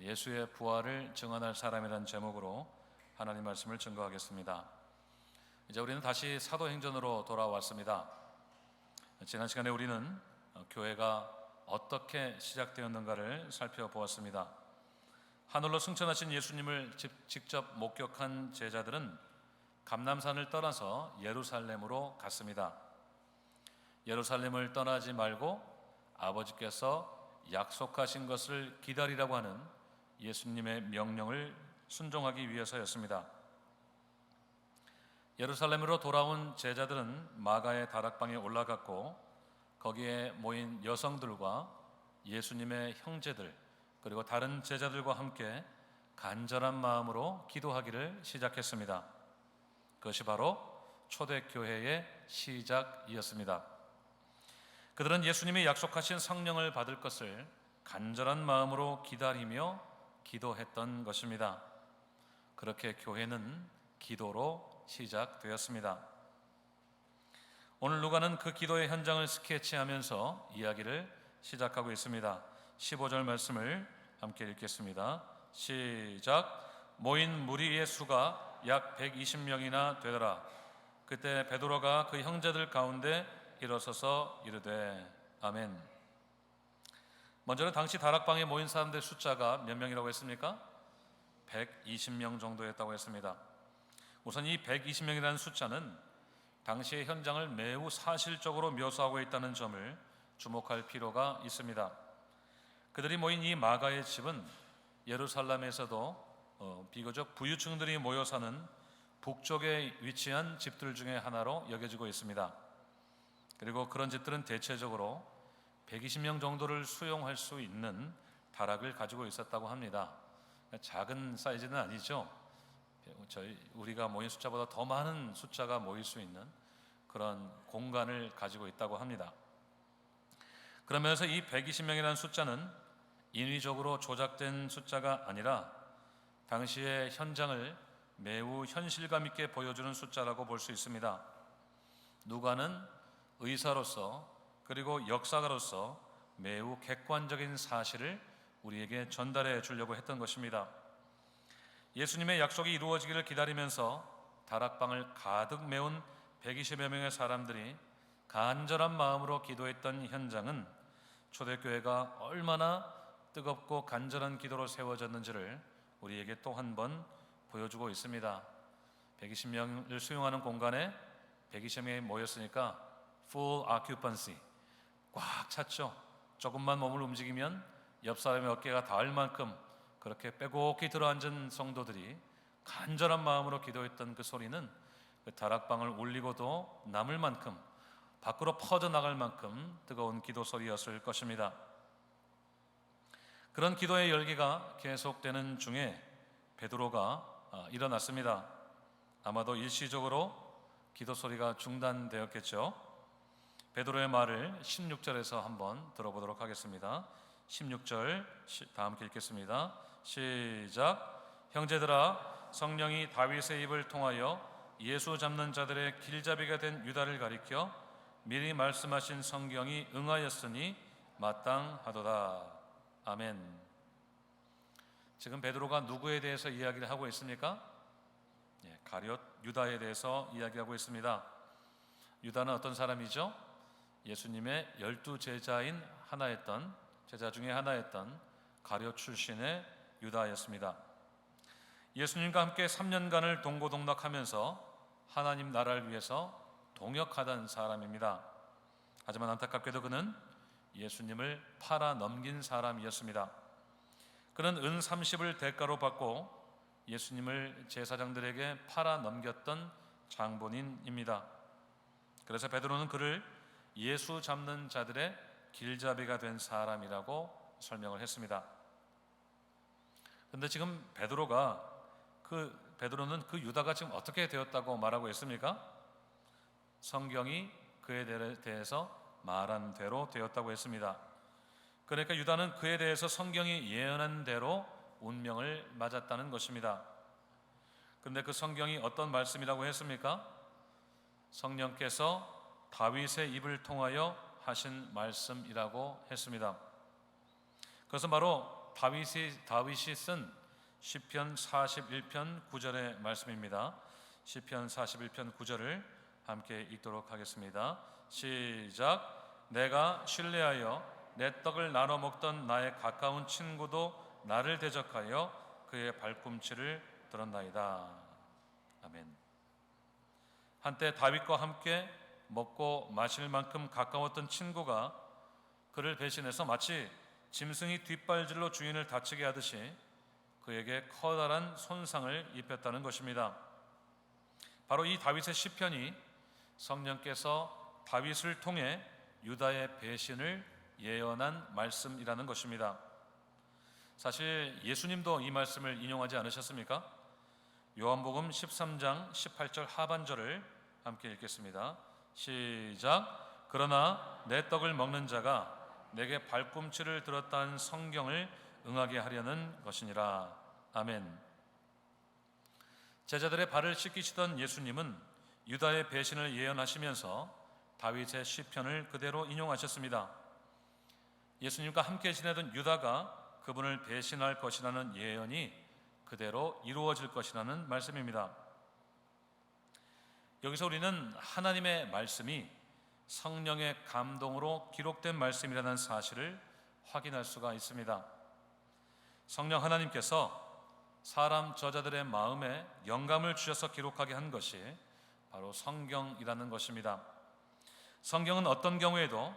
예수의 부활을 증언할 사람이라는 제목으로 하나님 말씀을 증거하겠습니다. 이제 우리는 다시 사도행전으로 돌아왔습니다. 지난 시간에 우리는 교회가 어떻게 시작되었는가를 살펴보았습니다. 하늘로 승천하신 예수님을 직접 목격한 제자들은 감람산을 떠나서 예루살렘으로 갔습니다. 예루살렘을 떠나지 말고 아버지께서 약속하신 것을 기다리라고 하는 예수님의 명령을 순종하기 위해서였습니다. 예루살렘으로 돌아온 제자들은 마가의 다락방에 올라갔고 거기에 모인 여성들과 예수님의 형제들 그리고 다른 제자들과 함께 간절한 마음으로 기도하기를 시작했습니다. 그것이 바로 초대교회의 시작이었습니다. 그들은 예수님이 약속하신 성령을 받을 것을 간절한 마음으로 기다리며 기도했던 것입니다. 그렇게 교회는 기도로 시작되었습니다. 오늘 누가는 그 기도의 현장을 스케치하면서 이야기를 시작하고 있습니다. 15절 말씀을 함께 읽겠습니다. 시작. 모인 무리의 수가 약 120명이나 되더라. 그때 베드로가 그 형제들 가운데 일어서서 이르되 아멘. 먼저는 당시 다락방에 모인 사람들 숫자가 몇 명이라고 했습니까? 120명 정도였다고 했습니다. 우선 이 120명이라는 숫자는 당시의 현장을 매우 사실적으로 묘사하고 있다는 점을 주목할 필요가 있습니다. 그들이 모인 이 마가의 집은 예루살렘에서도 비교적 부유층들이 모여 사는 북쪽에 위치한 집들 중에 하나로 여겨지고 있습니다. 그리고 그런 집들은 대체적으로 120명 정도를 수용할 수 있는 다락을 가지고 있었다고 합니다. 작은 사이즈는 아니죠. 우리가 모인 숫자보다 더 많은 숫자가 모일 수 있는 그런 공간을 가지고 있다고 합니다. 그러면서 이 120명이라는 숫자는 인위적으로 조작된 숫자가 아니라 당시의 현장을 매우 현실감 있게 보여주는 숫자라고 볼 수 있습니다. 누가는 의사로서 그리고 역사가로서 매우 객관적인 사실을 우리에게 전달해 주려고 했던 것입니다. 예수님의 약속이 이루어지기를 기다리면서 다락방을 가득 메운 120여 명의 사람들이 간절한 마음으로 기도했던 현장은 초대교회가 얼마나 뜨겁고 간절한 기도로 세워졌는지를 우리에게 또 한 번 보여주고 있습니다. 120명을 수용하는 공간에 120명이 모였으니까 full occupancy, 꽉 찼죠. 조금만 몸을 움직이면 옆 사람의 어깨가 닿을 만큼 그렇게 빼곡히 들어앉은 성도들이 간절한 마음으로 기도했던 그 소리는 그 다락방을 울리고도 남을 만큼 밖으로 퍼져나갈 만큼 뜨거운 기도 소리였을 것입니다. 그런 기도의 열기가 계속되는 중에 베드로가 일어났습니다. 아마도 일시적으로 기도 소리가 중단되었겠죠. 베드로의 말을 16절에서 한번 들어보도록 하겠습니다. 16절 다 함께 읽겠습니다. 시작. 형제들아, 성령이 다윗의 입을 통하여 예수 잡는 자들의 길잡이가 된 유다를 가리켜 미리 말씀하신 성경이 응하였으니 마땅하도다. 아멘. 지금 베드로가 누구에 대해서 이야기를 하고 있습니까? 가룟 유다에 대해서 이야기하고 있습니다. 유다는 어떤 사람이죠? 예수님의 12제자인 제자 중에 하나였던 가룟 출신의 유다였습니다. 예수님과 함께 3년간을 동고동락하면서 하나님 나라를 위해서 동역하던 사람입니다. 하지만 안타깝게도 그는 예수님을 팔아 넘긴 사람이었습니다. 그는 은 30을 대가로 받고 예수님을 제사장들에게 팔아 넘겼던 장본인입니다. 그래서 베드로는 그를 예수 잡는 자들의 길잡이가 된 사람이라고 설명을 했습니다. 그런데 지금 베드로는 그 유다가 지금 어떻게 되었다고 말하고 있습니까? 성경이 그에 대해서 말한 대로 되었다고 했습니다. 그러니까 유다는 그에 대해서 성경이 예언한 대로 운명을 맞았다는 것입니다. 그런데 그 성경이 어떤 말씀이라고 했습니까? 성령께서 다윗의 입을 통하여 하신 말씀이라고 했습니다. 그것은 바로 다윗이 쓴 시편 41편 9절의 말씀입니다. 시편 41편 9절을 함께 읽도록 하겠습니다. 시작. 내가 신뢰하여 내 떡을 나눠 먹던 나의 가까운 친구도 나를 대적하여 그의 발꿈치를 들었나이다. 아멘. 한때 다윗과 함께 먹고 마실 만큼 가까웠던 친구가 그를 배신해서 마치 짐승이 뒷발질로 주인을 다치게 하듯이 그에게 커다란 손상을 입혔다는 것입니다. 바로 이 다윗의 시편이 성령께서 다윗을 통해 유다의 배신을 예언한 말씀이라는 것입니다. 사실 예수님도 이 말씀을 인용하지 않으셨습니까? 요한복음 13장 18절 하반절을 함께 읽겠습니다. 시작. 그러나 내 떡을 먹는 자가 내게 발꿈치를 들었다는 성경을 응하게 하려는 것이니라. 아멘. 제자들의 발을 씻기시던 예수님은 유다의 배신을 예언하시면서 다윗의 시편을 그대로 인용하셨습니다. 예수님과 함께 지내던 유다가 그분을 배신할 것이라는 예언이 그대로 이루어질 것이라는 말씀입니다. 여기서 우리는 하나님의 말씀이 성령의 감동으로 기록된 말씀이라는 사실을 확인할 수가 있습니다. 성령 하나님께서 사람 저자들의 마음에 영감을 주셔서 기록하게 한 것이 바로 성경이라는 것입니다. 성경은 어떤 경우에도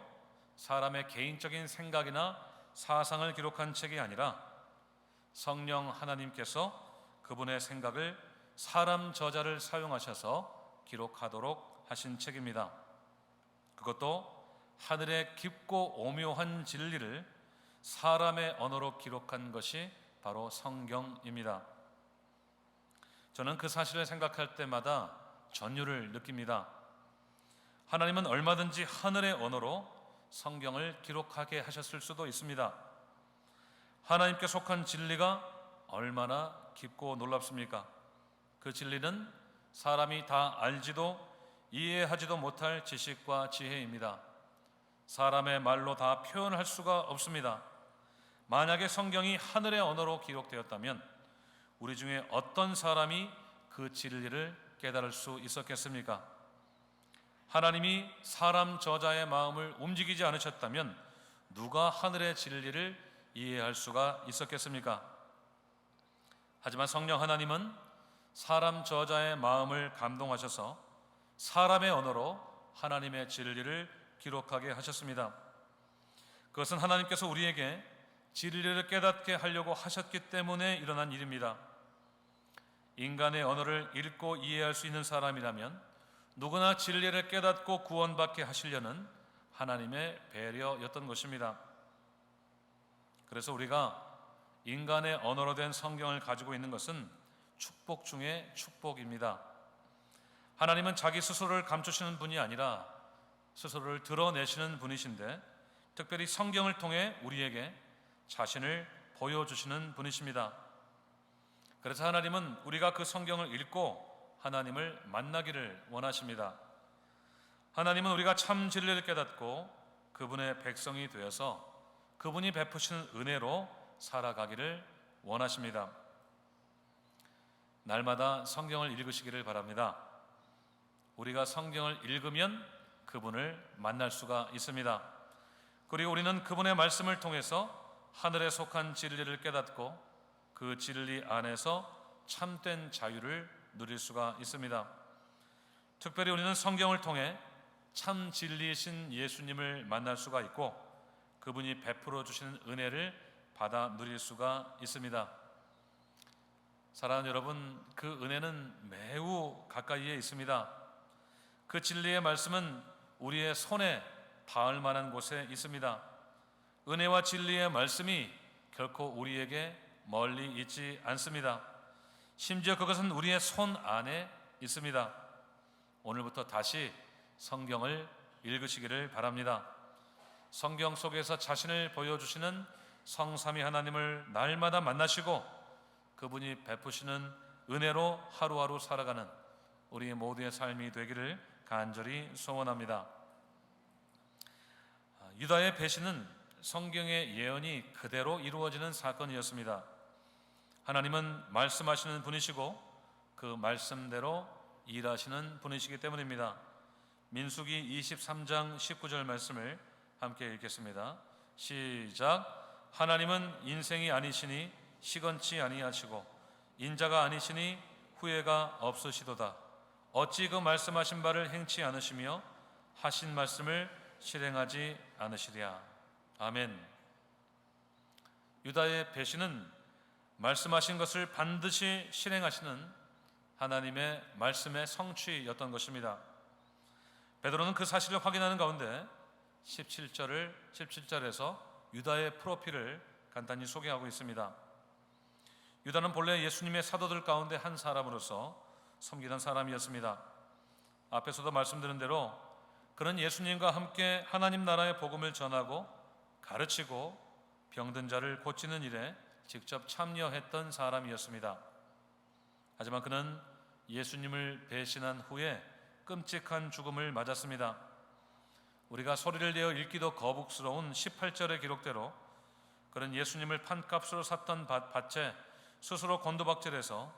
사람의 개인적인 생각이나 사상을 기록한 책이 아니라 성령 하나님께서 그분의 생각을 사람 저자를 사용하셔서 기록하도록 하신 책입니다. 그것도 하늘의 깊고 오묘한 진리를 사람의 언어로 기록한 것이 바로 성경입니다. 저는 그 사실을 생각할 때마다 전율을 느낍니다. 하나님은 얼마든지 하늘의 언어로 성경을 기록하게 하셨을 수도 있습니다. 하나님께 속한 진리가 얼마나 깊고 놀랍습니까? 그 진리는 사람이 다 알지도 이해하지도 못할 지식과 지혜입니다. 사람의 말로 다 표현할 수가 없습니다. 만약에 성경이 하늘의 언어로 기록되었다면 우리 중에 어떤 사람이 그 진리를 깨달을 수 있었겠습니까? 하나님이 사람 저자의 마음을 움직이지 않으셨다면 누가 하늘의 진리를 이해할 수가 있었겠습니까? 하지만 성령 하나님은 사람 저자의 마음을 감동하셔서 사람의 언어로 하나님의 진리를 기록하게 하셨습니다. 그것은 하나님께서 우리에게 진리를 깨닫게 하려고 하셨기 때문에 일어난 일입니다. 인간의 언어를 읽고 이해할 수 있는 사람이라면 누구나 진리를 깨닫고 구원받게 하시려는 하나님의 배려였던 것입니다. 그래서 우리가 인간의 언어로 된 성경을 가지고 있는 것은 축복 중에 축복입니다. 하나님은 자기 스스로를 감추시는 분이 아니라 스스로를 드러내시는 분이신데 특별히 성경을 통해 우리에게 자신을 보여주시는 분이십니다. 그래서 하나님은 우리가 그 성경을 읽고 하나님을 만나기를 원하십니다. 하나님은 우리가 참 진리를 깨닫고 그분의 백성이 되어서 그분이 베푸시는 은혜로 살아가기를 원하십니다. 날마다 성경을 읽으시기를 바랍니다. 우리가 성경을 읽으면 그분을 만날 수가 있습니다. 그리고 우리는 그분의 말씀을 통해서 하늘에 속한 진리를 깨닫고 그 진리 안에서 참된 자유를 누릴 수가 있습니다. 특별히 우리는 성경을 통해 참 진리이신 예수님을 만날 수가 있고 그분이 베풀어 주시는 은혜를 받아 누릴 수가 있습니다. 사랑하는 여러분, 그 은혜는 매우 가까이에 있습니다. 그 진리의 말씀은 우리의 손에 닿을 만한 곳에 있습니다. 은혜와 진리의 말씀이 결코 우리에게 멀리 있지 않습니다. 심지어 그것은 우리의 손 안에 있습니다. 오늘부터 다시 성경을 읽으시기를 바랍니다. 성경 속에서 자신을 보여주시는 성삼위 하나님을 날마다 만나시고 그분이 베푸시는 은혜로 하루하루 살아가는 우리 모두의 삶이 되기를 간절히 소원합니다. 유다의 배신은 성경의 예언이 그대로 이루어지는 사건이었습니다. 하나님은 말씀하시는 분이시고 그 말씀대로 일하시는 분이시기 때문입니다. 민수기 23장 19절 말씀을 함께 읽겠습니다. 시작. 하나님은 인생이 아니시니 시건치 아니하시고 인자가 아니시니 후회가 없으시도다. 어찌 그 말씀하신 바를 행치 않으시며 하신 말씀을 실행하지 않으시랴. 아멘. 유다의 배신은 말씀하신 것을 반드시 실행하시는 하나님의 말씀의 성취였던 것입니다. 베드로는 그 사실을 확인하는 가운데 17절에서 유다의 프로필을 간단히 소개하고 있습니다. 유다는 본래 예수님의 사도들 가운데 한 사람으로서 섬기던 사람이었습니다. 앞에서도 말씀드린 대로 그는 예수님과 함께 하나님 나라의 복음을 전하고 가르치고 병든 자를 고치는 일에 직접 참여했던 사람이었습니다. 하지만 그는 예수님을 배신한 후에 끔찍한 죽음을 맞았습니다. 우리가 소리를 내어 읽기도 거북스러운 18절의 기록대로 그는 예수님을 판값으로 샀던 밭에 스스로 곤두박질해서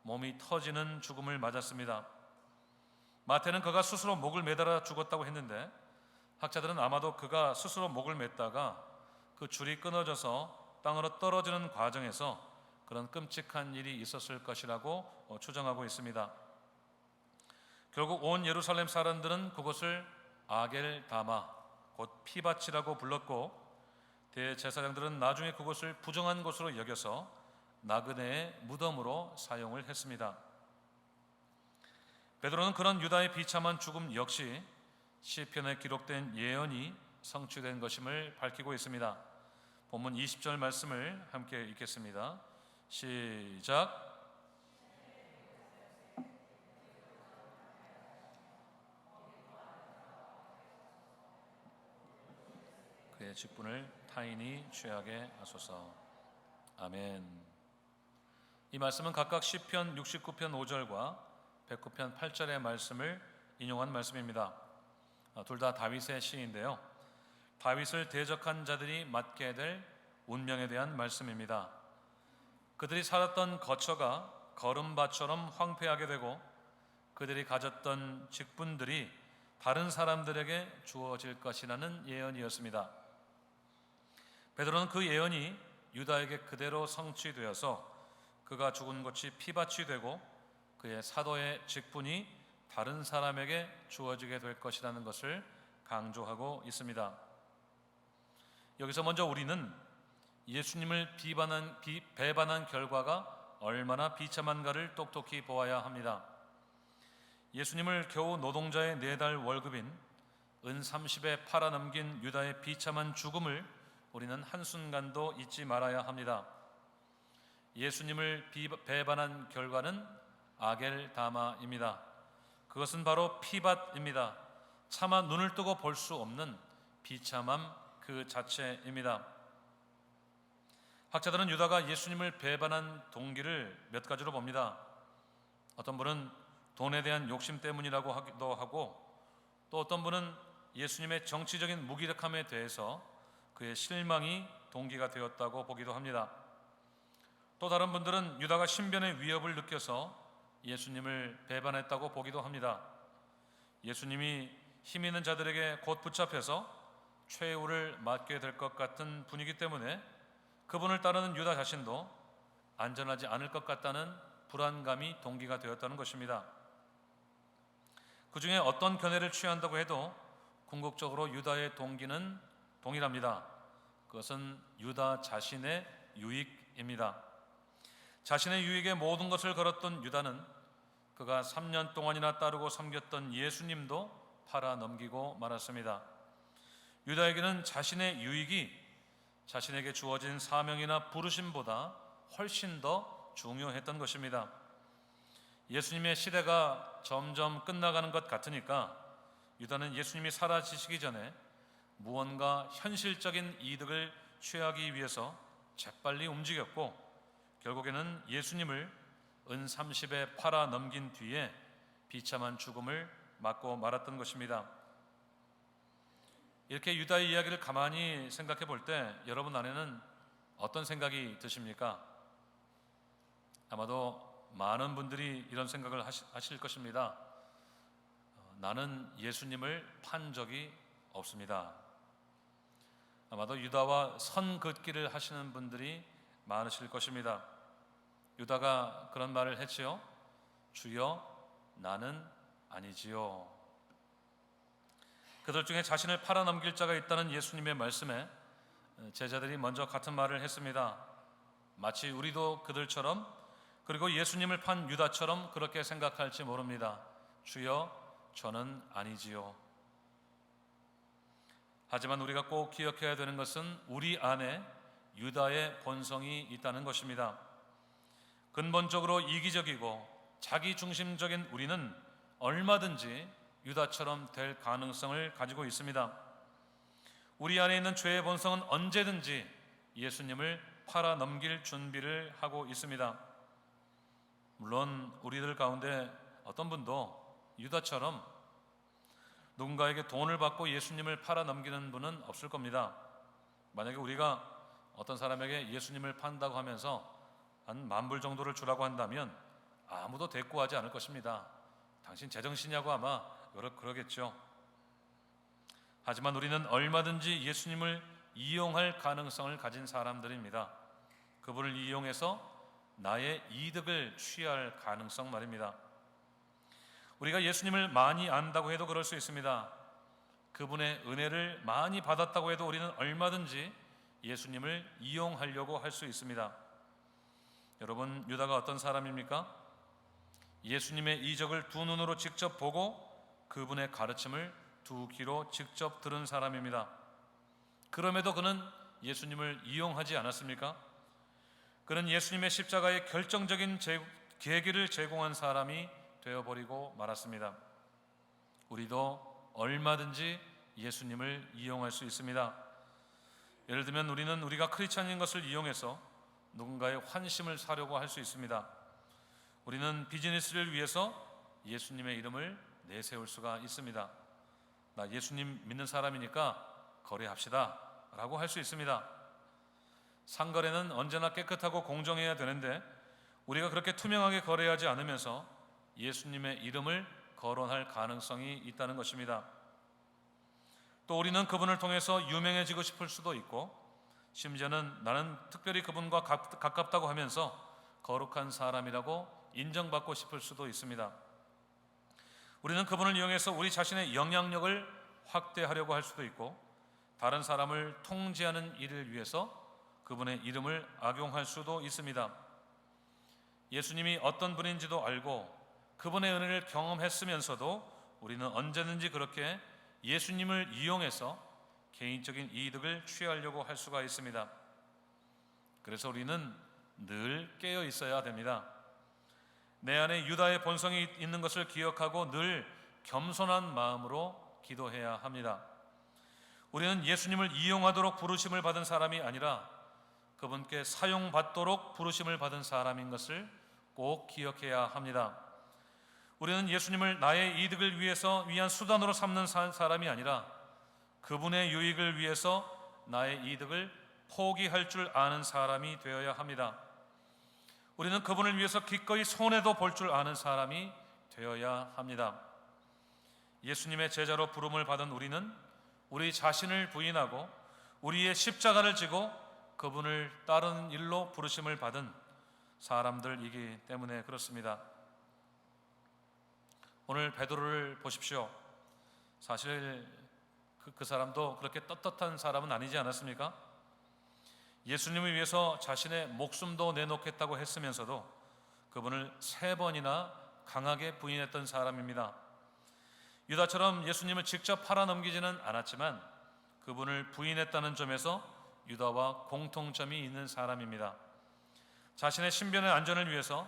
몸이 터지는 죽음을 맞았습니다. 마태는 그가 스스로 목을 매달아 죽었다고 했는데 학자들은 아마도 그가 스스로 목을 맸다가 그 줄이 끊어져서 땅으로 떨어지는 과정에서 그런 끔찍한 일이 있었을 것이라고 추정하고 있습니다. 결국 온 예루살렘 사람들은 그곳을 아겔다마, 곧 피밭이라고 불렀고 대제사장들은 나중에 그곳을 부정한 곳으로 여겨서 나그네의 무덤으로 사용을 했습니다. 베드로는 그런 유다의 비참한 죽음 역시 시편에 기록된 예언이 성취된 것임을 밝히고 있습니다. 본문 20절 말씀을 함께 읽겠습니다. 시작. 그의 직분을 타인이 취하게 하소서. 아멘. 이 말씀은 각각 시편 69편 5절과 109편 8절의 말씀을 인용한 말씀입니다. 둘 다 다윗의 시인데요. 다윗을 대적한 자들이 맞게 될 운명에 대한 말씀입니다. 그들이 살았던 거처가 거름밭처럼 황폐하게 되고 그들이 가졌던 직분들이 다른 사람들에게 주어질 것이라는 예언이었습니다. 베드로는 그 예언이 유다에게 그대로 성취되어서 그가 죽은 곳이 피밭이 되고 그의 사도의 직분이 다른 사람에게 주어지게 될 것이라는 것을 강조하고 있습니다. 여기서 먼저 우리는 예수님을 배반한 결과가 얼마나 비참한가를 똑똑히 보아야 합니다. 예수님을 겨우 노동자의 4달 월급인 은 30에 팔아넘긴 유다의 비참한 죽음을 우리는 한순간도 잊지 말아야 합니다. 예수님을 배반한 결과는 아겔다마입니다. 그것은 바로 피밭입니다. 차마 눈을 뜨고 볼 수 없는 비참함 그 자체입니다. 학자들은 유다가 예수님을 배반한 동기를 몇 가지로 봅니다. 어떤 분은 돈에 대한 욕심 때문이라고 하기도 하고, 또 어떤 분은 예수님의 정치적인 무기력함에 대해서 그의 실망이 동기가 되었다고 보기도 합니다. 또 다른 분들은 유다가 신변의 위협을 느껴서 예수님을 배반했다고 보기도 합니다. 예수님이 힘 있는 자들에게 곧 붙잡혀서 최후를 맞게 될 것 같은 분위기 때문에 그분을 따르는 유다 자신도 안전하지 않을 것 같다는 불안감이 동기가 되었다는 것입니다. 그 중에 어떤 견해를 취한다고 해도 궁극적으로 유다의 동기는 동일합니다. 그것은 유다 자신의 유익입니다. 자신의 유익에 모든 것을 걸었던 유다는 그가 3년 동안이나 따르고 섬겼던 예수님도 팔아넘기고 말았습니다. 유다에게는 자신의 유익이 자신에게 주어진 사명이나 부르심보다 훨씬 더 중요했던 것입니다. 예수님의 시대가 점점 끝나가는 것 같으니까 유다는 예수님이 사라지시기 전에 무언가 현실적인 이득을 취하기 위해서 재빨리 움직였고, 결국에는 예수님을 은 30에 팔아 넘긴 뒤에 비참한 죽음을 맞고 말았던 것입니다. 이렇게 유다의 이야기를 가만히 생각해 볼 때 여러분 안에는 어떤 생각이 드십니까? 아마도 많은 분들이 이런 생각을 하실 것입니다. 나는 예수님을 판 적이 없습니다. 아마도 유다와 선 긋기를 하시는 분들이 많으실 것입니다. 유다가 그런 말을 했지요. 주여, 나는 아니지요. 그들 중에 자신을 팔아넘길 자가 있다는 예수님의 말씀에 제자들이 먼저 같은 말을 했습니다. 마치 우리도 그들처럼, 그리고 예수님을 판 유다처럼 그렇게 생각할지 모릅니다. 주여, 저는 아니지요. 하지만 우리가 꼭 기억해야 되는 것은 우리 안에 유다의 본성이 있다는 것입니다. 근본적으로 이기적이고 자기중심적인 우리는 얼마든지 유다처럼 될 가능성을 가지고 있습니다. 우리 안에 있는 죄의 본성은 언제든지 예수님을 팔아넘길 준비를 하고 있습니다. 물론 우리들 가운데 어떤 분도 유다처럼 누군가에게 돈을 받고 예수님을 팔아넘기는 분은 없을 겁니다. 만약에 우리가 어떤 사람에게 예수님을 판다고 하면서 한 10,000불 정도를 주라고 한다면 아무도 대꾸하지 않을 것입니다. 당신 제정신이냐고 아마 그러겠죠. 하지만 우리는 얼마든지 예수님을 이용할 가능성을 가진 사람들입니다. 그분을 이용해서 나의 이득을 취할 가능성 말입니다. 우리가 예수님을 많이 안다고 해도 그럴 수 있습니다. 그분의 은혜를 많이 받았다고 해도 우리는 얼마든지 예수님을 이용하려고 할 수 있습니다. 여러분, 유다가 어떤 사람입니까? 예수님의 이적을 두 눈으로 직접 보고 그분의 가르침을 두 귀로 직접 들은 사람입니다. 그럼에도 그는 예수님을 이용하지 않았습니까? 그는 예수님의 십자가의 결정적인 계기를 제공한 사람이 되어버리고 말았습니다. 우리도 얼마든지 예수님을 이용할 수 있습니다. 예를 들면 우리는 우리가 크리스찬인 것을 이용해서 누군가의 환심을 사려고 할 수 있습니다. 우리는 비즈니스를 위해서 예수님의 이름을 내세울 수가 있습니다. 나 예수님 믿는 사람이니까 거래합시다 라고 할 수 있습니다. 상거래는 언제나 깨끗하고 공정해야 되는데 우리가 그렇게 투명하게 거래하지 않으면서 예수님의 이름을 거론할 가능성이 있다는 것입니다. 또 우리는 그분을 통해서 유명해지고 싶을 수도 있고, 심지어는 나는 특별히 그분과 가깝다고 하면서 거룩한 사람이라고 인정받고 싶을 수도 있습니다. 우리는 그분을 이용해서 우리 자신의 영향력을 확대하려고 할 수도 있고, 다른 사람을 통제하는 일을 위해서 그분의 이름을 악용할 수도 있습니다. 예수님이 어떤 분인지도 알고 그분의 은혜를 경험했으면서도 우리는 언제든지 그렇게 예수님을 이용해서 개인적인 이득을 취하려고 할 수가 있습니다. 그래서 우리는 늘 깨어 있어야 됩니다. 내 안에 유다의 본성이 있는 것을 기억하고 늘 겸손한 마음으로 기도해야 합니다. 우리는 예수님을 이용하도록 부르심을 받은 사람이 아니라 그분께 사용받도록 부르심을 받은 사람인 것을 꼭 기억해야 합니다. 우리는 예수님을 나의 이득을 위한 수단으로 삼는 사람이 아니라 그분의 유익을 위해서 나의 이득을 포기할 줄 아는 사람이 되어야 합니다. 우리는 그분을 위해서 기꺼이 손해도 볼 줄 아는 사람이 되어야 합니다. 예수님의 제자로 부름을 받은 우리는 우리 자신을 부인하고 우리의 십자가를 지고 그분을 따르는 일로 부르심을 받은 사람들이기 때문에 그렇습니다. 오늘 베드로를 보십시오. 사실 그 사람도 그렇게 떳떳한 사람은 아니지 않았습니까? 예수님을 위해서 자신의 목숨도 내놓겠다고 했으면서도 그분을 3번이나 강하게 부인했던 사람입니다. 유다처럼 예수님을 직접 팔아넘기지는 않았지만 그분을 부인했다는 점에서 유다와 공통점이 있는 사람입니다. 자신의 신변의 안전을 위해서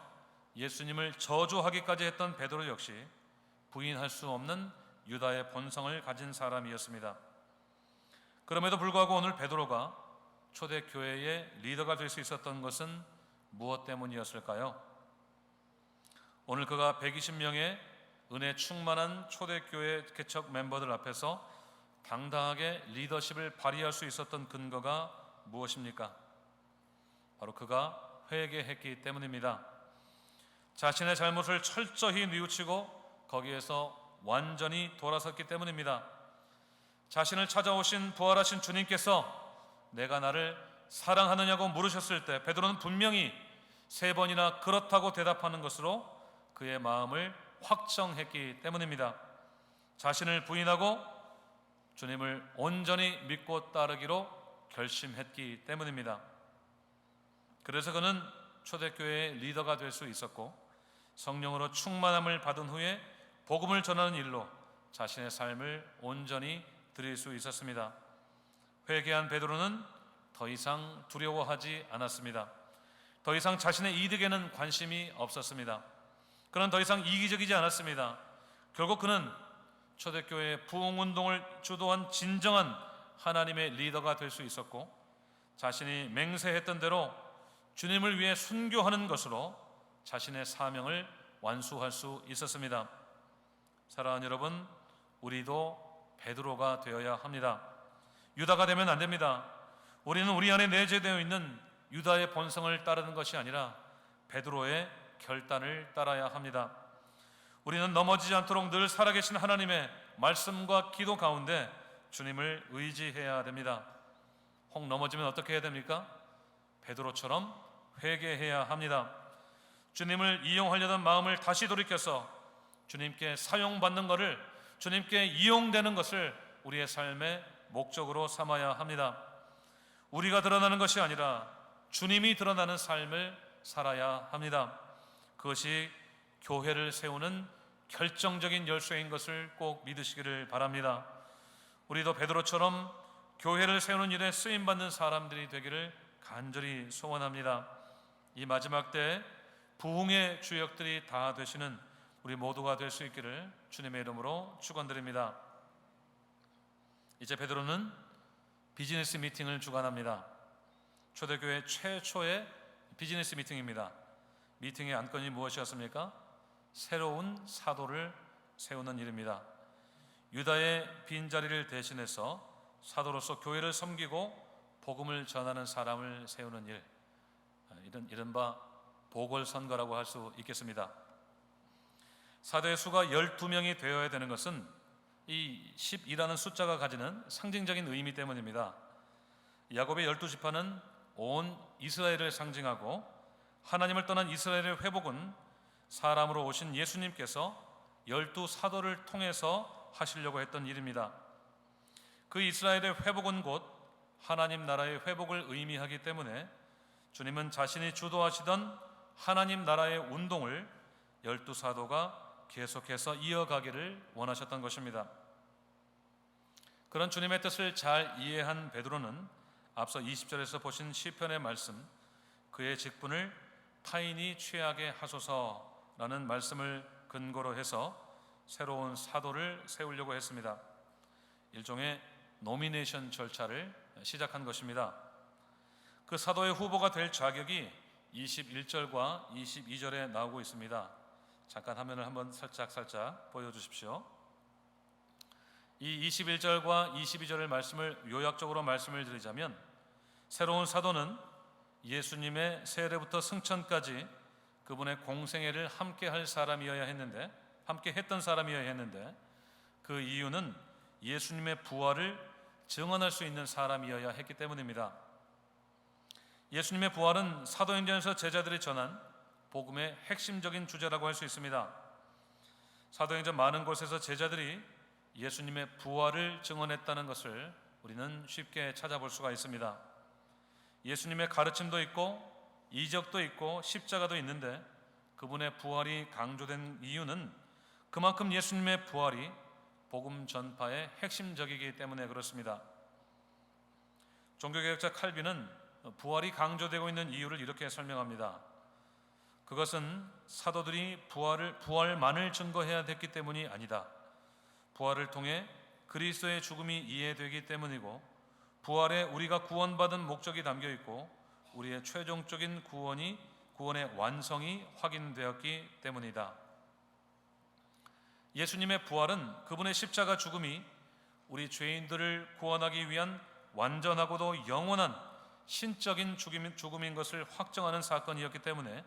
예수님을 저주하기까지 했던 베드로 역시 부인할 수 없는 유다의 본성을 가진 사람이었습니다. 그럼에도 불구하고 오늘 베드로가 초대교회의 리더가 될 수 있었던 것은 무엇 때문이었을까요? 오늘 그가 120명의 은혜 충만한 초대교회 개척 멤버들 앞에서 당당하게 리더십을 발휘할 수 있었던 근거가 무엇입니까? 바로 그가 회개했기 때문입니다. 자신의 잘못을 철저히 뉘우치고 거기에서 완전히 돌아섰기 때문입니다. 자신을 찾아오신 부활하신 주님께서 내가 나를 사랑하느냐고 물으셨을 때 베드로는 분명히 3번이나 그렇다고 대답하는 것으로 그의 마음을 확정했기 때문입니다. 자신을 부인하고 주님을 온전히 믿고 따르기로 결심했기 때문입니다. 그래서 그는 초대교회의 리더가 될 수 있었고 성령으로 충만함을 받은 후에 복음을 전하는 일로 자신의 삶을 온전히 드릴 수 있었습니다. 회개한 베드로는 더 이상 두려워하지 않았습니다. 더 이상 자신의 이득에는 관심이 없었습니다. 그는 더 이상 이기적이지 않았습니다. 결국 그는 초대교회의 부흥운동을 주도한 진정한 하나님의 리더가 될 수 있었고 자신이 맹세했던 대로 주님을 위해 순교하는 것으로 자신의 사명을 완수할 수 있었습니다. 사랑하는 여러분, 우리도 베드로가 되어야 합니다. 유다가 되면 안 됩니다. 우리는 우리 안에 내재되어 있는 유다의 본성을 따르는 것이 아니라 베드로의 결단을 따라야 합니다. 우리는 넘어지지 않도록 늘 살아계신 하나님의 말씀과 기도 가운데 주님을 의지해야 됩니다. 혹 넘어지면 어떻게 해야 됩니까? 베드로처럼 회개해야 합니다. 주님을 이용하려던 마음을 다시 돌이켜서 주님께 사용받는 것을, 주님께 이용되는 것을 우리의 삶의 목적으로 삼아야 합니다. 우리가 드러나는 것이 아니라 주님이 드러나는 삶을 살아야 합니다. 그것이 교회를 세우는 결정적인 열쇠인 것을 꼭 믿으시기를 바랍니다. 우리도 베드로처럼 교회를 세우는 일에 쓰임받는 사람들이 되기를 간절히 소원합니다. 이 마지막 때 부흥의 주역들이 다 되시는 우리 모두가 될 수 있기를 주님의 이름으로 축원드립니다. 이제 베드로는 비즈니스 미팅을 주관합니다. 초대교회 최초의 비즈니스 미팅입니다. 미팅의 안건이 무엇이었습니까? 새로운 사도를 세우는 일입니다. 유다의 빈자리를 대신해서 사도로서 교회를 섬기고 복음을 전하는 사람을 세우는 일, 이른바 보궐선거라고 할 수 있겠습니다. 사도의 수가 12명이 되어야 되는 것은 이 12라는 숫자가 가지는 상징적인 의미 때문입니다. 야곱의 12지파는 온 이스라엘을 상징하고 하나님을 떠난 이스라엘의 회복은 사람으로 오신 예수님께서 12사도를 통해서 하시려고 했던 일입니다. 그 이스라엘의 회복은 곧 하나님 나라의 회복을 의미하기 때문에 주님은 자신이 주도하시던 하나님 나라의 운동을 12사도가 계속해서 이어가기를 원하셨던 것입니다. 그런 주님의 뜻을 잘 이해한 베드로는 앞서 20절에서 보신 시편의 말씀, 그의 직분을 타인이 취하게 하소서라는 말씀을 근거로 해서 새로운 사도를 세우려고 했습니다. 일종의 노미네이션 절차를 시작한 것입니다. 그 사도의 후보가 될 자격이 21절과 22절에 나오고 있습니다. 잠깐 화면을 한번 살짝 보여주십시오. 이 21절과 22절의 말씀을 요약적으로 말씀을 드리자면 새로운 사도는 예수님의 세례부터 승천까지 그분의 공생애를 함께 할 사람이어야 했는데, 함께 했던 사람이어야 했는데 그 이유는 예수님의 부활을 증언할 수 있는 사람이어야 했기 때문입니다. 예수님의 부활은 사도행전에서 제자들이 전한 복음의 핵심적인 주제라고 할 수 있습니다. 사도행전 많은 곳에서 제자들이 예수님의 부활을 증언했다는 것을 우리는 쉽게 찾아볼 수가 있습니다. 예수님의 가르침도 있고 이적도 있고 십자가도 있는데 그분의 부활이 강조된 이유는 그만큼 예수님의 부활이 복음 전파의 핵심적이기 때문에 그렇습니다. 종교개혁자 칼빈은 부활이 강조되고 있는 이유를 이렇게 설명합니다. 그것은 사도들이 부활만을 증거해야 됐기 때문이 아니다. 부활을 통해 그리스도의 죽음이 이해되기 때문이고 부활에 우리가 구원받은 목적이 담겨 있고 우리의 최종적인 구원의 완성이 확인되었기 때문이다. 예수님의 부활은 그분의 십자가 죽음이 우리 죄인들을 구원하기 위한 완전하고도 영원한 신적인 죽음인 것을 확정하는 사건이었기 때문에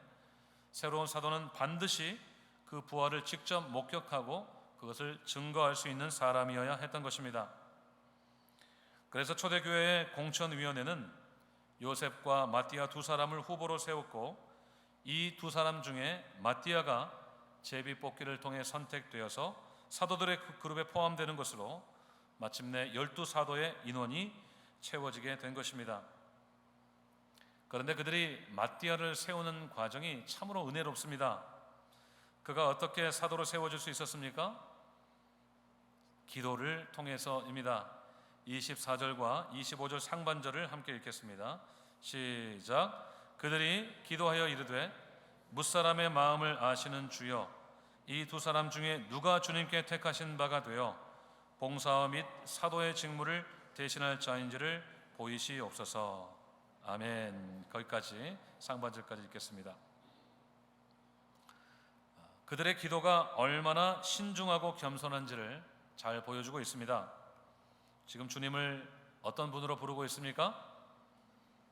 새로운 사도는 반드시 그 부활을 직접 목격하고 그것을 증거할 수 있는 사람이어야 했던 것입니다. 그래서 초대교회의 공천위원회는 요셉과 마띠아 두 사람을 후보로 세웠고 이 두 사람 중에 마띠아가 제비뽑기를 통해 선택되어서 사도들의 그룹에 포함되는 것으로 마침내 12사도의 인원이 채워지게 된 것입니다. 그런데 그들이 마띠아를 세우는 과정이 참으로 은혜롭습니다. 그가 어떻게 사도로 세워질 수 있었습니까? 기도를 통해서입니다. 24절과 25절 상반절을 함께 읽겠습니다. 시작. 그들이 기도하여 이르되 뭇사람의 마음을 아시는 주여, 이 두 사람 중에 누가 주님께 택하신 바가 되어 봉사와 및 사도의 직무를 대신할 자인지를 보이시옵소서. 아멘. 거기까지 상반절까지 읽겠습니다. 그들의 기도가 얼마나 신중하고 겸손한지를 잘 보여주고 있습니다. 지금 주님을 어떤 분으로 부르고 있습니까?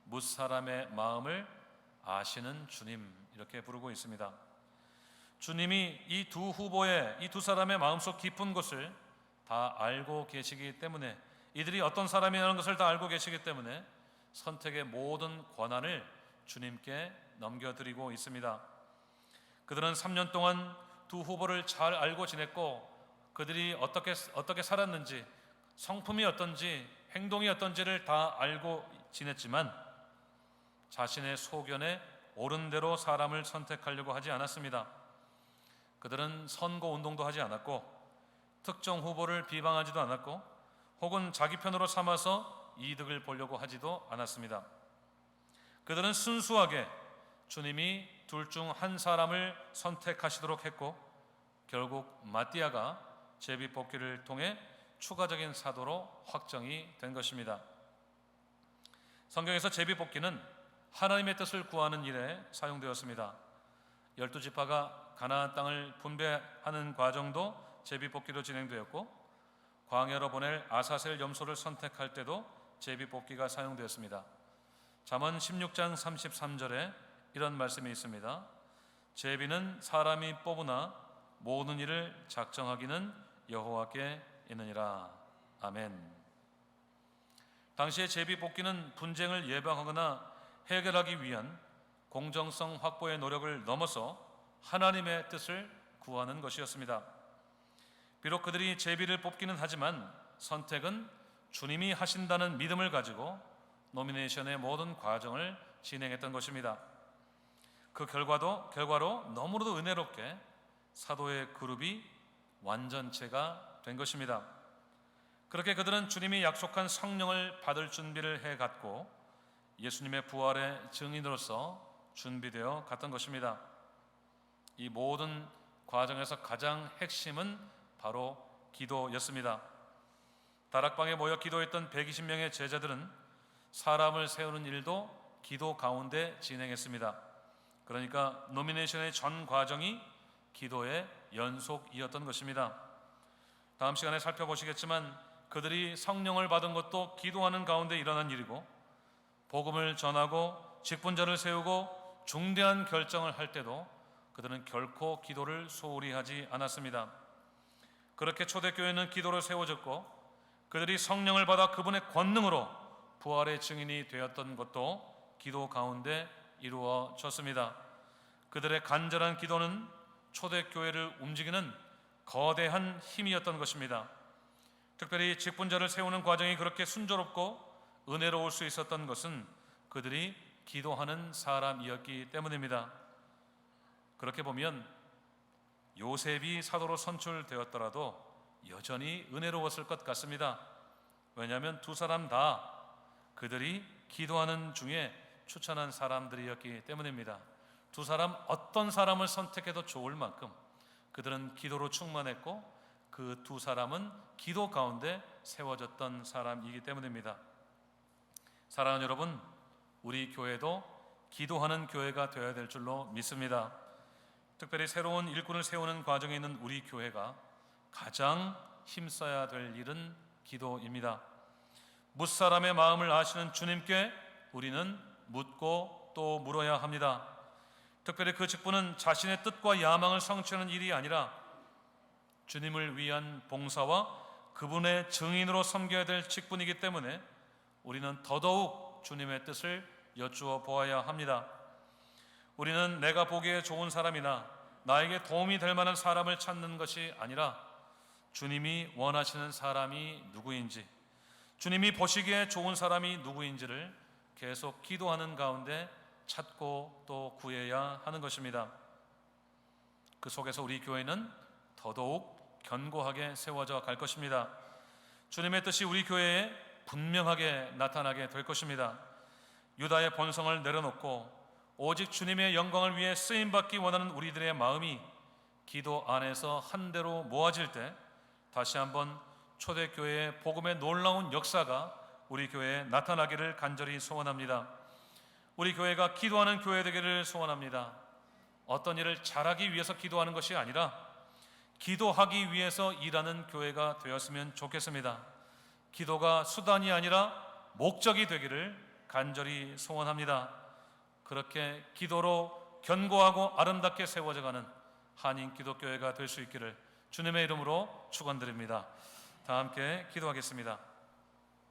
뭇사람의 마음을 아시는 주님, 이렇게 부르고 있습니다. 주님이 이 두 후보의, 이 두 사람의 마음속 깊은 곳을 다 알고 계시기 때문에, 이들이 어떤 사람이라는 것을 다 알고 계시기 때문에 선택의 모든 권한을 주님께 넘겨드리고 있습니다. 그들은 3년 동안 두 후보를 잘 알고 지냈고 그들이 어떻게 살았는지, 성품이 어떤지, 행동이 어떤지를 다 알고 지냈지만 자신의 소견에 옳은 대로 사람을 선택하려고 하지 않았습니다. 그들은 선거 운동도 하지 않았고 특정 후보를 비방하지도 않았고 혹은 자기 편으로 삼아서 이득을 보려고 하지도 않았습니다. 그들은 순수하게 주님이 둘 중 한 사람을 선택하시도록 했고 결국 마띠아가 제비뽑기를 통해 추가적인 사도로 확정이 된 것입니다. 성경에서 제비뽑기는 하나님의 뜻을 구하는 일에 사용되었습니다. 12지파가 가나안 땅을 분배하는 과정도 제비뽑기로 진행되었고 광야로 보낼 아사셀 염소를 선택할 때도 제비뽑기가 사용되었습니다. 잠언 16장 33절에 이런 말씀이 있습니다. 제비는 사람이 뽑으나 모든 일을 작정하기는 여호와께 있느니라. 아멘. 당시의 제비뽑기는 분쟁을 예방하거나 해결하기 위한 공정성 확보의 노력을 넘어서 하나님의 뜻을 구하는 것이었습니다. 비록 그들이 제비를 뽑기는 하지만 선택은 주님이 하신다는 믿음을 가지고 노미네이션의 모든 과정을 진행했던 것입니다. 그 결과로 너무나도 은혜롭게 사도의 그룹이 완전체가 된 것입니다. 그렇게 그들은 주님이 약속한 성령을 받을 준비를 해갔고 예수님의 부활의 증인으로서 준비되어 갔던 것입니다. 이 모든 과정에서 가장 핵심은 바로 기도였습니다. 다락방에 모여 기도했던 120명의 제자들은 사람을 세우는 일도 기도 가운데 진행했습니다. 그러니까 노미네이션의 전 과정이 기도의 연속이었던 것입니다. 다음 시간에 살펴보시겠지만 그들이 성령을 받은 것도 기도하는 가운데 일어난 일이고 복음을 전하고 직분자를 세우고 중대한 결정을 할 때도 그들은 결코 기도를 소홀히 하지 않았습니다. 그렇게 초대교회는 기도로 세워졌고 그들이 성령을 받아 그분의 권능으로 부활의 증인이 되었던 것도 기도 가운데 이루어졌습니다. 그들의 간절한 기도는 초대교회를 움직이는 거대한 힘이었던 것입니다. 특별히 직분자를 세우는 과정이 그렇게 순조롭고 은혜로울 수 있었던 것은 그들이 기도하는 사람이었기 때문입니다. 그렇게 보면 요셉이 사도로 선출되었더라도 여전히 은혜로웠을 것 같습니다. 왜냐하면 두 사람 다 그들이 기도하는 중에 추천한 사람들이었기 때문입니다. 두 사람 어떤 사람을 선택해도 좋을 만큼 그들은 기도로 충만했고 그 두 사람은 기도 가운데 세워졌던 사람이기 때문입니다. 사랑하는 여러분, 우리 교회도 기도하는 교회가 되어야 될 줄로 믿습니다. 특별히 새로운 일꾼을 세우는 과정에 있는 우리 교회가 가장 힘써야 될 일은 기도입니다. 뭇사람의 마음을 아시는 주님께 우리는 묻고 또 물어야 합니다. 특별히 그 직분은 자신의 뜻과 야망을 성취하는 일이 아니라 주님을 위한 봉사와 그분의 증인으로 섬겨야 될 직분이기 때문에 우리는 더더욱 주님의 뜻을 여쭈어 보아야 합니다. 우리는 내가 보기에 좋은 사람이나 나에게 도움이 될 만한 사람을 찾는 것이 아니라 주님이 원하시는 사람이 누구인지, 주님이 보시기에 좋은 사람이 누구인지를 계속 기도하는 가운데 찾고 또 구해야 하는 것입니다. 그 속에서 우리 교회는 더더욱 견고하게 세워져 갈 것입니다. 주님의 뜻이 우리 교회에 분명하게 나타나게 될 것입니다. 유다의 본성을 내려놓고 오직 주님의 영광을 위해 쓰임받기 원하는 우리들의 마음이 기도 안에서 한대로 모아질 때 다시 한번 초대교회의 복음의 놀라운 역사가 우리 교회에 나타나기를 간절히 소원합니다. 우리 교회가 기도하는 교회 되기를 소원합니다. 어떤 일을 잘하기 위해서 기도하는 것이 아니라 기도하기 위해서 일하는 교회가 되었으면 좋겠습니다. 기도가 수단이 아니라 목적이 되기를 간절히 소원합니다. 그렇게 기도로 견고하고 아름답게 세워져가는 한인기독교회가 될 수 있기를 주님의 이름으로 축원드립니다. 다 함께 기도하겠습니다.